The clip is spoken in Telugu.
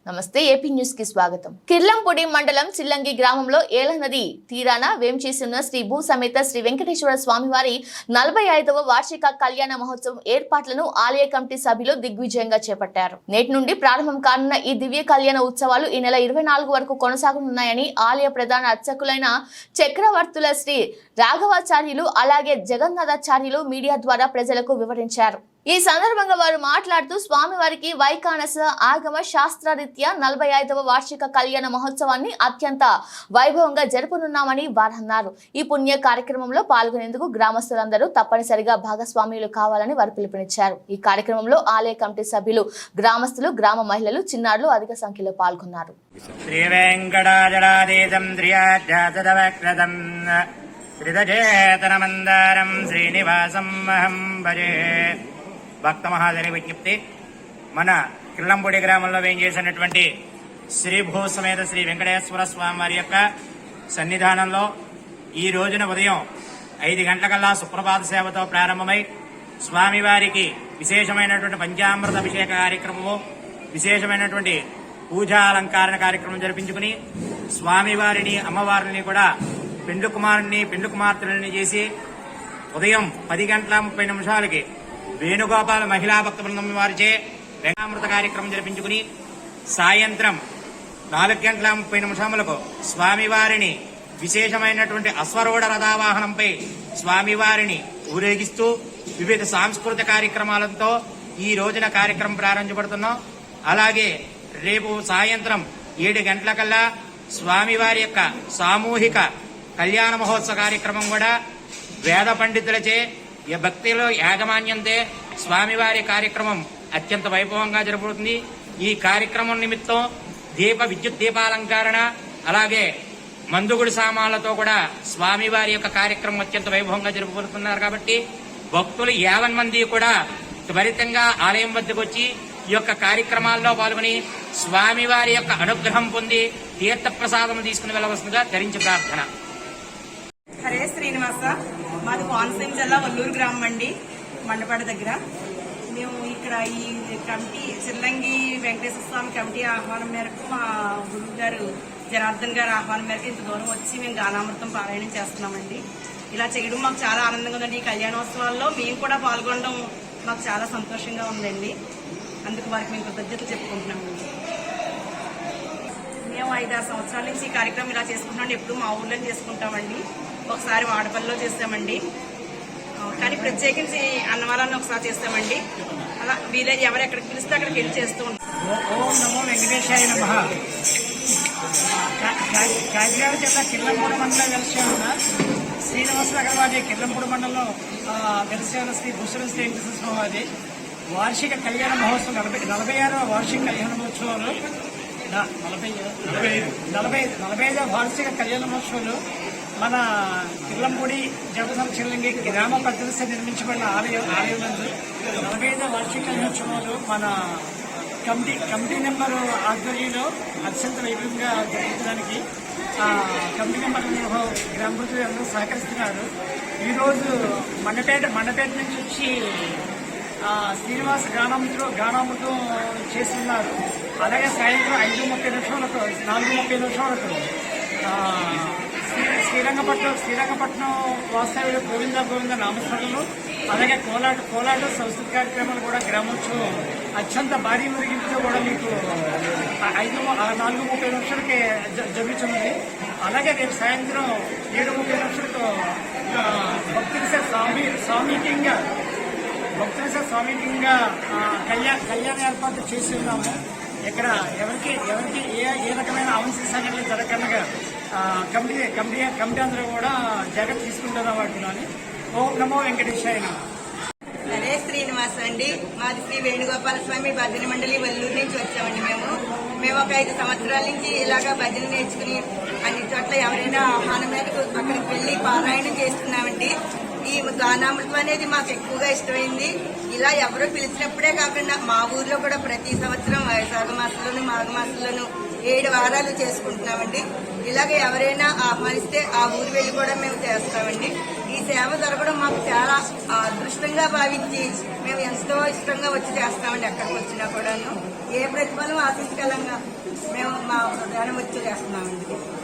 నమస్తే ఏపీ న్యూస్ కి స్వాగతం. కిర్లంపూడి మండలం చిల్లంగి గ్రామంలో ఏల నది తీరాన వేంచేసిన శ్రీ భూ సమేత శ్రీ వెంకటేశ్వర స్వామివారి 45వ వార్షిక కళ్యాణ మహోత్సవం ఏర్పాట్లను ఆలయ కమిటీ సభ్యులు దిగ్విజయంగా చేపట్టారు. నేటి నుండి ప్రారంభం కానున్న ఈ దివ్య కళ్యాణ ఉత్సవాలు ఈ నెల 24 వరకు కొనసాగనున్నాయని ఆలయ ప్రధాన అర్చకులైన చక్రవర్తుల శ్రీ రాఘవాచార్యులు అలాగే జగన్నాథాచార్యులు మీడియా ద్వారా ప్రజలకు వివరించారు. ఈ సందర్భంగా వారు మాట్లాడుతూ స్వామివారికి వైకానస ఆగమ శాస్త్రరీత్యా 45వ వార్షిక కళ్యాణ మహోత్సవాన్ని అత్యంత వైభవంగా జరుపునున్నామని వారన్నారు. ఈ పుణ్య కార్యక్రమంలో పాల్గొనేందుకు గ్రామస్తులందరూ తప్పనిసరిగా భాగస్వామ్యులు కావాలని వారు పిలుపునిచ్చారు. ఈ కార్యక్రమంలో ఆలయ కమిటీ సభ్యులు, గ్రామస్తులు, గ్రామ మహిళలు, చిన్నారులు అధిక సంఖ్యలో పాల్గొన్నారు. భక్త మహాజని విజ్ఞప్తి. మన కిర్లంపూడి గ్రామంలో వేయించేసినటువంటి శ్రీ భూ సమేత శ్రీ వెంకటేశ్వర స్వామి వారి యొక్క సన్నిధానంలో ఈ రోజున ఉదయం 5 గంటలకల్లా సుప్రభాత సేవతో ప్రారంభమై స్వామివారికి విశేషమైనటువంటి పంచామృత అభిషేక కార్యక్రమము, విశేషమైనటువంటి పూజా అలంకరణ కార్యక్రమం జరిపించుకుని స్వామివారిని, అమ్మవారిని కూడా పెండు కుమారుని, పెండు కుమార్తెలని చేసి ఉదయం 10:30 వేణుగోపాల మహిళా భక్త బృందం వారిచే వెంకటామృత కార్యక్రమం జరిపించుకుని సాయంత్రం 4:30 స్వామివారిని విశేషమైనటువంటి అశ్వరూఢ రథావాహనంపై స్వామివారిని ఊరేగిస్తూ వివిధ సాంస్కృతిక కార్యక్రమాలతో ఈ రోజున కార్యక్రమం ప్రారంభించబడుతున్నాం. అలాగే రేపు సాయంత్రం 7 గంటలకల్లా స్వామివారి యొక్క సామూహిక కళ్యాణ మహోత్సవ కార్యక్రమం కూడా వేద పండితులచే భక్తిలో యాజమాన్యంతే స్వామివారి కార్యక్రమం అత్యంత వైభవంగా జరుగుతుంది. ఈ కార్యక్రమం నిమిత్తం విద్యుత్ దీపాలంకరణ అలాగే మందుగుడి సామాన్లతో కూడా స్వామివారి యొక్క కార్యక్రమం అత్యంత వైభవంగా జరుపుకుంటున్నారు. కాబట్టి భక్తులు 50 మంది కూడా త్వరితంగా ఆలయం వద్దకు వచ్చి ఈ యొక్క కార్యక్రమాల్లో పాల్గొని స్వామివారి యొక్క అనుగ్రహం పొంది తీర్థ ప్రసాదం తీసుకుని వెళ్లవలసిందిగా ధరించి ప్రార్థన. హరే శ్రీనివాస. మాది కోనసీమ జిల్లా వల్లూరు గ్రామం అండి, మండపాడ దగ్గర. మేము ఇక్కడ ఈ కమిటీ చిల్లంగి వెంకటేశ్వర స్వామి కమిటీ ఆహ్వానం మేరకు మా గురువు గారు జనార్దన్ గారి ఆహ్వానం మేరకు ఇంత దూరం వచ్చి మేము గానామృతం పారాయణం చేస్తున్నామండి. ఇలా చేయడం మాకు చాలా ఆనందంగా ఉందండి. ఈ కళ్యాణోత్సవాల్లో మేము కూడా పాల్గొనడం మాకు చాలా సంతోషంగా ఉందండి. అందుకు వారికి మేము కృతజ్ఞతలు చెప్పుకుంటున్నామండి. మేము 5-6 సంవత్సరాల నుంచి ఈ కార్యక్రమం ఇలా చేసుకుంటున్నాం. ఎప్పుడు మా ఊర్లో చేసుకుంటామండి. ఒకసారి వాడపల్లిలో చేస్తామండి, కానీ ప్రత్యేకించి అన్నవరాన్ని ఒకసారి చేస్తామండి. అలా వీలే ఎవరు ఎక్కడికి పిలిస్తే అక్కడికి వెళ్ళి చేస్తూ ఉంటాం. ఓం నమో వెంకటేశాయ నమః. కాకినాడ జిల్లా కిర్లంపూడి మండలం వెలిసి ఉన్న శ్రీనివాస అగర్వాది కిర్లంపూడి మండలంలో వెలిసి ఉన్న శ్రీ భూషణ శ్రీ వెంకటేశ్వర స్వామి వారి వార్షిక కళ్యాణ మహోత్సవం 46వ వార్షిక కళ్యాణ మహోత్సవాలు 45వ వార్షిక కళ్యాణ మహోత్సవాలు మన కిర్లంపూడి జగదం చిల్లంగి గ్రామ పద్ధతితో నిర్మించబడిన ఆలయం నందు 45వ వార్షిక కళ్యాణోత్సవాలు మన కమిటీ నెంబరు ఆధ్వర్యంలో అత్యంత వైభవంగా జరగడానికి కమిటీ నెంబర్ గ్రామ ప్రజలు అందరూ సహకరిస్తున్నారు. ఈరోజు మండపేట నుంచి వచ్చి శ్రీనివాస గానామృతం చేస్తున్నారు. అలాగే సాయంత్రం 4:30 శ్రీరంగపట్నం వాస్తవ్యులు గోవింద నామస్మరణలు, అలాగే కోలాట సంస్కృతి కార్యక్రమాలు కూడా గ్రామోత్సవం అత్యంత భారీ మురిగింపుతో కూడా మీకు 4:30 జరుగుతుంది. అలాగే రేపు సాయంత్రం 7:30 భక్తుల స్వామీకంగా కళ్యాణ ఏర్పాటు చేసి ఉన్నాము. ఇక్కడ ఎవరికి ఏ రకమైన అవంశ సంఘటనలు జరగకుండా కమిటీ అందరూ కూడా జాగ్రత్త తీసుకుంటున్న వాటిలోని. ఓం నమో వెంకటేశాయ. హరే శ్రీనివాస అండి. మాది శ్రీ వేణుగోపాల స్వామి భజన మండలి వల్లూరు నుంచి వచ్చామండి. మేము ఒక 5 సంవత్సరాల నుంచి ఇలాగా భజన నేర్చుకుని అన్ని చోట్ల ఎవరైనా ఆహ్వానం మేరకు అక్కడికి వెళ్లి పారాయణం చేస్తున్నామండి. ఈ గానామృతం అనేది మాకు ఎక్కువగా ఇష్టమైంది. ఇలా ఎవరో పిలిచినప్పుడే కాకుండా మా ఊర్లో కూడా ప్రతి సంవత్సరం వైశాఖ మాసంలోను మాఘ మాసంలోను 7 వారాలు చేసుకుంటున్నామండి. ఇలాగే ఎవరైనా ఆహ్వానిస్తే ఆ ఊరు వెళ్లి కూడా మేము చేస్తామండి. ఈ సేవ జరగడం మాకు చాలా అదృష్టంగా భావించి మేము ఎంతో ఇష్టంగా వచ్చి చేస్తామండి. ఎక్కడికి వచ్చినా కూడాను ఏ ప్రతిఫలం ఆశించగలంగా జ్ఞానం వచ్చి చేస్తున్నామండి.